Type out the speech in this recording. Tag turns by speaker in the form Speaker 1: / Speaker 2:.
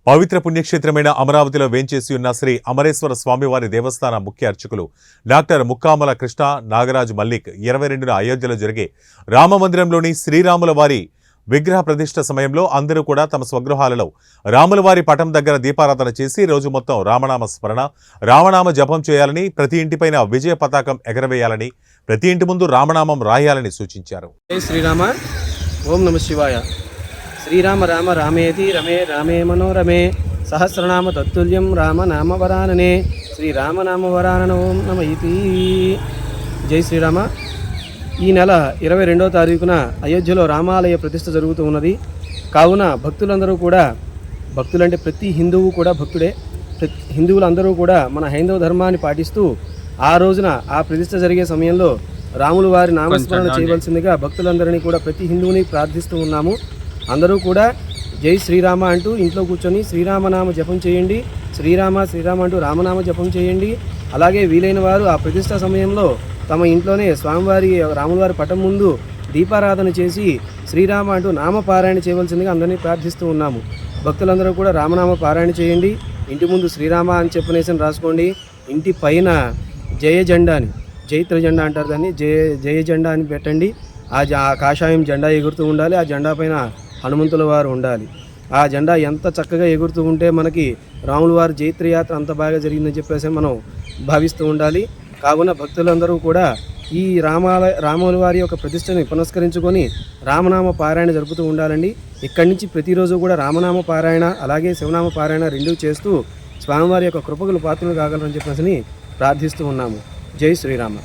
Speaker 1: పవిత్ర పుణ్యక్షేత్రమైన అమరావతిలో వేంచేసి ఉన్న శ్రీ అమరేశ్వర స్వామివారి దేవస్థాన ముఖ్య అర్చకులు డాక్టర్ ముక్కామల కృష్ణ నాగరాజ్ మల్లిక్ 22న అయోధ్యలో జరిగే రామమందిరంలోని శ్రీరాముల వారి విగ్రహ ప్రతిష్ఠ సమయంలో అందరూ కూడా తమ స్వగృహాలలో రాముల వారి పటం దగ్గర దీపారాధన చేసి రోజు మొత్తం రామనామ స్మరణ రామనామ జపం చేయాలని, ప్రతి ఇంటిపైన విజయ పతాకం ఎగరవేయాలని, ప్రతి ఇంటి ముందు రామనామం రాయాలని సూచించారు.
Speaker 2: జై శ్రీరామ. ఓం నమ శివాయ. శ్రీరామ రామ రామేతి రమే రామే మనోరమే సహస్రనామ తత్తుల్యం రామ నామవరాననే శ్రీరామనామవరానన ఓం నమ ఇతి. జై శ్రీరామ. ఈ నెల 22వ తారీఖున అయోధ్యలో రామాలయ ప్రతిష్ఠ జరుగుతూ ఉన్నది. కావున భక్తులందరూ కూడా, భక్తులంటే ప్రతి హిందువు కూడా భక్తుడే, హిందువులందరూ కూడా మన హైందవ ధర్మాన్ని పాటిస్తూ ఆ రోజున ఆ ప్రతిష్ఠ జరిగే సమయంలో రాములు వారి నామస్మరణ చేయవలసిందిగా భక్తులందరినీ కూడా ప్రతి హిందువుని ప్రార్థిస్తూ ఉన్నాము. అందరూ కూడా జై శ్రీరామ అంటూ ఇంట్లో కూర్చొని శ్రీరామనామ జపం చేయండి. శ్రీరామ శ్రీరామ అంటూ రామనామ జపం చేయండి. అలాగే వీలైన వారు ఆ ప్రతిష్ఠ సమయంలో తమ ఇంట్లోనే స్వామివారి రాములవారి పటం ముందు దీపారాధన చేసి శ్రీరామ అంటూ నామపారాయణ చేయవలసిందిగా అందరినీ ప్రార్థిస్తూ ఉన్నాము. భక్తులందరూ కూడా రామనామ పారాయణ చేయండి. ఇంటి ముందు శ్రీరామ అని చెప్పనేసి రాసుకోండి. ఇంటి పైన జయ జెండా అని, జైత్ర జెండా అంటారు దాన్ని, జయ జెండా అని పెట్టండి. ఆ కాషాయం జెండా ఎగురుతూ ఉండాలి. ఆ జెండా పైన హనుమంతుల వారు ఉండాలి. ఆ జెండా ఎంత చక్కగా ఎగురుతూ ఉంటే మనకి రాముల వారి జైత్రయాత్ర అంత బాగా జరిగిందని చెప్పేసి మనం భావిస్తూ ఉండాలి. కావున భక్తులందరూ కూడా ఈ రాముల వారి యొక్క ప్రతిష్టని పునస్కరించుకొని రామనామ పారాయణ జరుపుతూ ఉండాలండి. ఇక్కడి నుంచి ప్రతిరోజు కూడా రామనామ పారాయణ అలాగే శివనామ పారాయణ రెండూ చేస్తూ స్వామివారి యొక్క కృపకులు పాత్రలు కాగలరని చెప్పేసి ప్రార్థిస్తూ ఉన్నాము. జై శ్రీరామ.